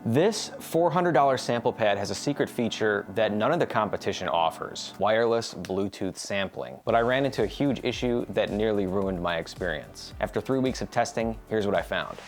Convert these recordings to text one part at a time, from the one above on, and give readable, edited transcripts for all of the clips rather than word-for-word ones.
This $400 sample pad has a secret feature that none of the competition offers: wireless Bluetooth sampling. But I ran into a huge issue that nearly ruined my experience. After 3 weeks of testing, here's what I found.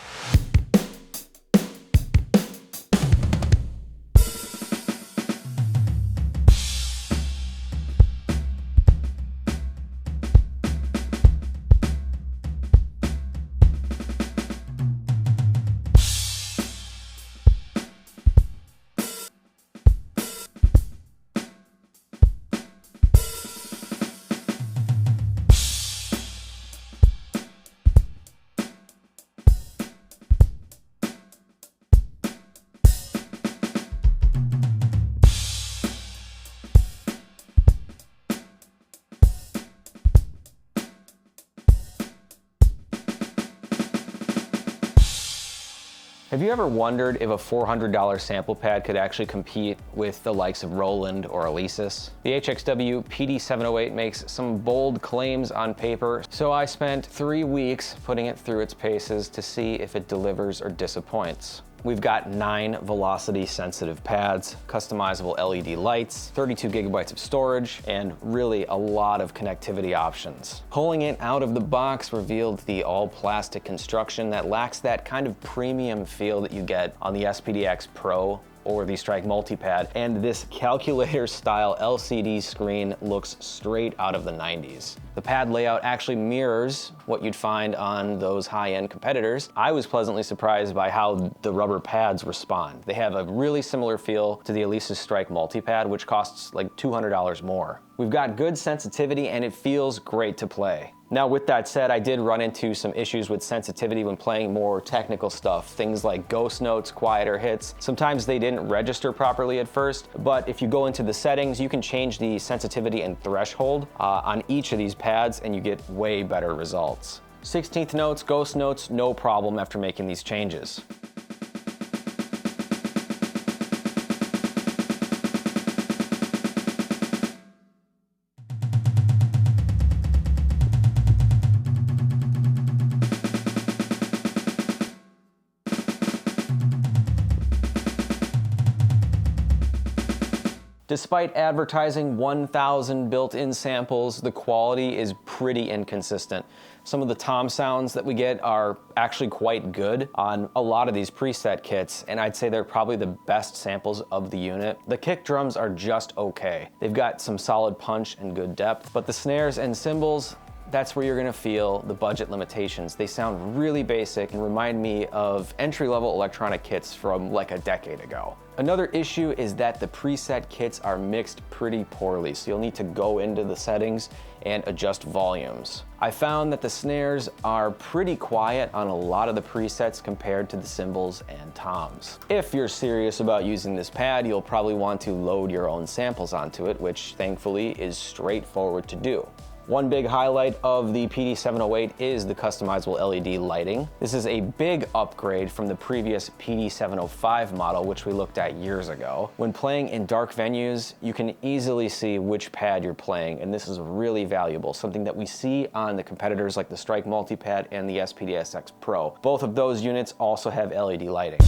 Have you ever wondered if a $400 sample pad could actually compete with the likes of Roland or Alesis? The HXW PD708 makes some bold claims on paper, so I spent 3 weeks putting it through its paces to see if it delivers or disappoints. We've got 9 velocity sensitive pads, customizable LED lights, 32 gigabytes of storage, and really a lot of connectivity options. Pulling it out of the box revealed the all plastic construction that lacks that kind of premium feel that you get on the SPD-SX Pro or the Strike Multipad, and this calculator style LCD screen looks straight out of the 90s. The pad layout actually mirrors what you'd find on those high-end competitors. I was pleasantly surprised by how the rubber pads respond. They have a really similar feel to the Alesis Strike Multipad, which costs like $200 more. We've got good sensitivity and it feels great to play. Now, with that said, I did run into some issues with sensitivity when playing more technical stuff, things like ghost notes, quieter hits. Sometimes they didn't register properly at first, but if you go into the settings, you can change the sensitivity and threshold on each of these pads and you get way better results. 16th notes, ghost notes, no problem after making these changes. Despite advertising 1,000 built-in samples, the quality is pretty inconsistent. Some of the tom sounds that we get are actually quite good on a lot of these preset kits, and I'd say they're probably the best samples of the unit. The kick drums are just okay. They've got some solid punch and good depth, but the snares and cymbals, that's where you're gonna feel the budget limitations. They sound really basic and remind me of entry-level electronic kits from like a decade ago. Another issue is that the preset kits are mixed pretty poorly, so you'll need to go into the settings and adjust volumes. I found that the snares are pretty quiet on a lot of the presets compared to the cymbals and toms. If you're serious about using this pad, you'll probably want to load your own samples onto it, which thankfully is straightforward to do. One big highlight of the PD708 is the customizable LED lighting. This is a big upgrade from the previous PD705 model, which we looked at years ago. When playing in dark venues, you can easily see which pad you're playing, and this is really valuable, something that we see on the competitors like the Strike Multipad and the SPD-SX Pro. Both of those units also have LED lighting.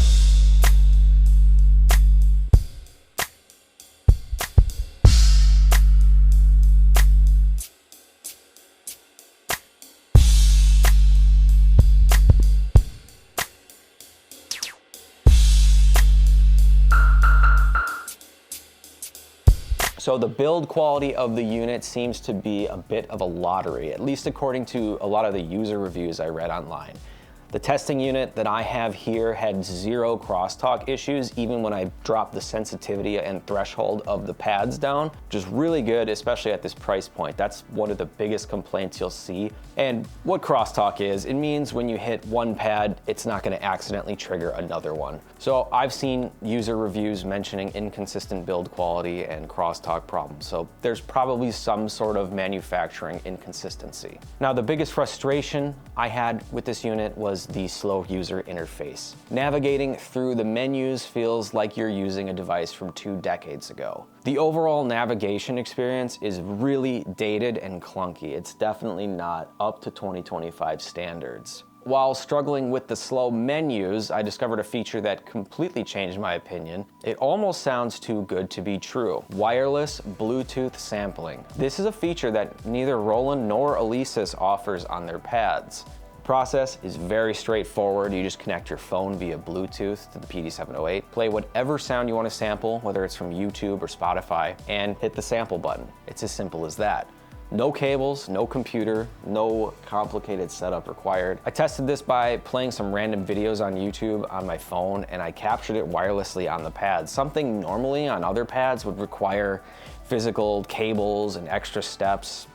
So the build quality of the unit seems to be a bit of a lottery, at least according to a lot of the user reviews I read online. The testing unit that I have here had 0 crosstalk issues, even when I dropped the sensitivity and threshold of the pads down, which is really good, especially at this price point. That's one of the biggest complaints you'll see. And what crosstalk is, it means when you hit one pad, it's not gonna accidentally trigger another one. So I've seen user reviews mentioning inconsistent build quality and crosstalk problems. So there's probably some sort of manufacturing inconsistency. Now, the biggest frustration I had with this unit was the slow user interface. Navigating through the menus feels like you're using a device from 2 decades ago. The overall navigation experience is really dated and clunky. It's definitely not up to 2025 standards. While struggling with the slow menus, I discovered a feature that completely changed my opinion. It almost sounds too good to be true. Wireless Bluetooth sampling. This is a feature that neither Roland nor Alesis offers on their pads. The process is very straightforward. You just connect your phone via Bluetooth to the PD708, play whatever sound you want to sample, whether it's from YouTube or Spotify, and hit the sample button. It's as simple as that. No cables, no computer, no complicated setup required. I tested this by playing some random videos on YouTube on my phone, and I captured it wirelessly on the pad. Something normally on other pads would require physical cables and extra steps.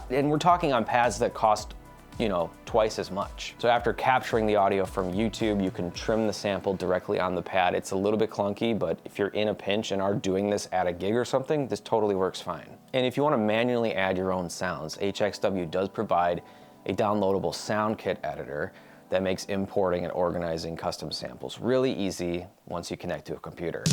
And we're talking on pads that cost, you know, twice as much. So after capturing the audio from YouTube, you can trim the sample directly on the pad. It's a little bit clunky, but if you're in a pinch and are doing this at a gig or something, this totally works fine. And if you want to manually add your own sounds, HXW does provide a downloadable sound kit editor that makes importing and organizing custom samples really easy once you connect to a computer.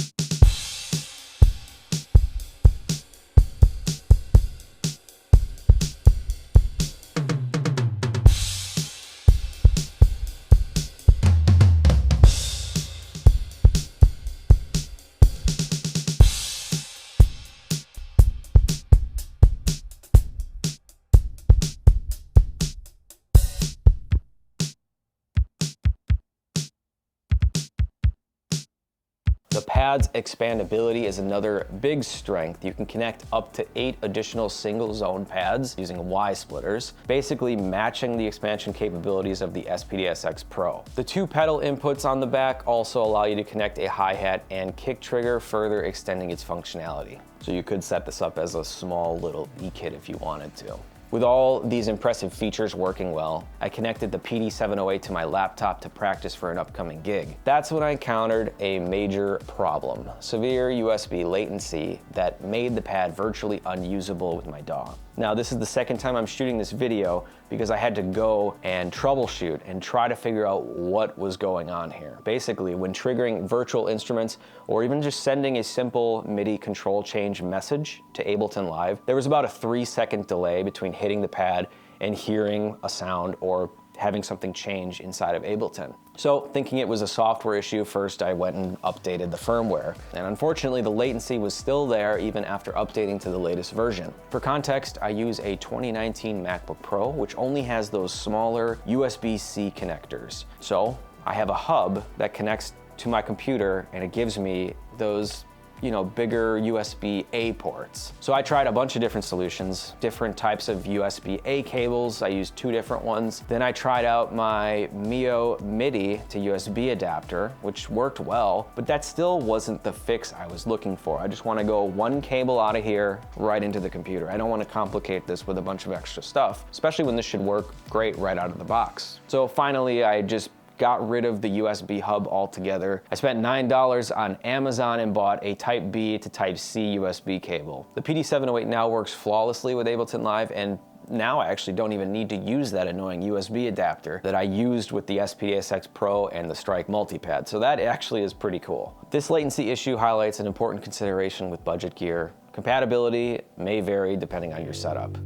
The pad's expandability is another big strength. You can connect up to 8 additional single zone pads using Y-splitters, basically matching the expansion capabilities of the SPD-SX Pro. The 2 pedal inputs on the back also allow you to connect a hi-hat and kick trigger, further extending its functionality. So you could set this up as a small little E-kit if you wanted to. With all these impressive features working well, I connected the PD708 to my laptop to practice for an upcoming gig. That's when I encountered a major problem: severe USB latency that made the pad virtually unusable with my DAW. Now, this is the second time I'm shooting this video because I had to go and troubleshoot and try to figure out what was going on here. Basically, when triggering virtual instruments or even just sending a simple MIDI control change message to Ableton Live, there was about a 3-second delay between hitting the pad and hearing a sound or having something change inside of Ableton. So, thinking it was a software issue, first I went and updated the firmware. And unfortunately, the latency was still there even after updating to the latest version. For context, I use a 2019 MacBook Pro, which only has those smaller USB-C connectors. So, I have a hub that connects to my computer and it gives me those, you know, bigger USB-A ports. So I tried a bunch of different solutions, different types of USB-A cables. I used 2 different ones. Then I tried out my Mio MIDI to USB adapter, which worked well, but that still wasn't the fix I was looking for. I just want to go 1 cable out of here right into the computer. I don't want to complicate this with a bunch of extra stuff, especially when this should work great right out of the box. So finally, I just got rid of the USB hub altogether. I spent $9 on Amazon and bought a Type B to Type C USB cable. The PD708 now works flawlessly with Ableton Live, and now I actually don't even need to use that annoying USB adapter that I used with the SPD-SX Pro and the Strike multipad, so that actually is pretty cool. This latency issue highlights an important consideration with budget gear. Compatibility may vary depending on your setup.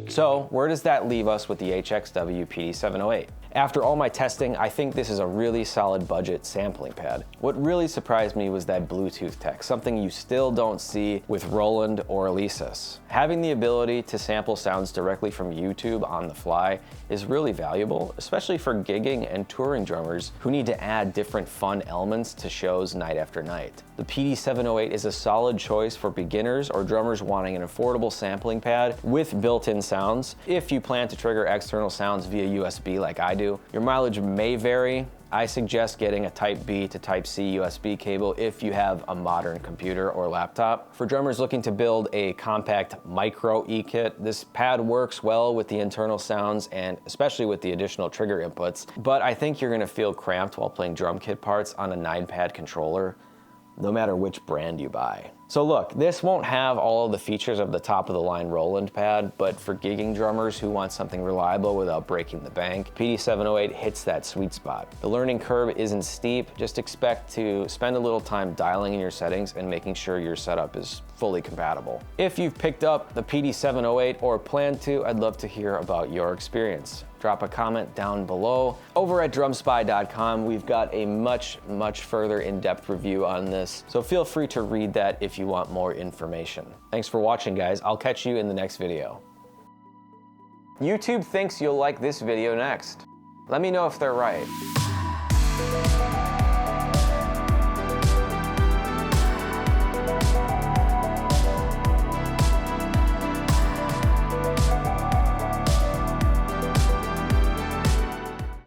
So where does that leave us with the HXW PD708? After all my testing, I think this is a really solid budget sampling pad. What really surprised me was that Bluetooth tech, something you still don't see with Roland or Alesis. Having the ability to sample sounds directly from YouTube on the fly is really valuable, especially for gigging and touring drummers who need to add different fun elements to shows night after night. The PD708 is a solid choice for beginners or drummers wanting an affordable sampling pad with built-in sounds. If you plan to trigger external sounds via USB like I do, your mileage may vary. I suggest getting a Type B to Type C USB cable if you have a modern computer or laptop. For drummers looking to build a compact micro E-kit, this pad works well with the internal sounds and especially with the additional trigger inputs, but I think you're gonna feel cramped while playing drum kit parts on a 9-pad controller. no matter which brand you buy. So look, this won't have all of the features of the top of the line Roland pad, but for gigging drummers who want something reliable without breaking the bank, PD708 hits that sweet spot. The learning curve isn't steep, just expect to spend a little time dialing in your settings and making sure your setup is fully compatible. If you've picked up the PD708 or plan to, I'd love to hear about your experience. Drop a comment down below. Over at drumspy.com, we've got a much further in-depth review on this, so feel free to read that if you want more information. Thanks for watching, guys. I'll catch you in the next video. YouTube thinks you'll like this video next. Let me know if they're right.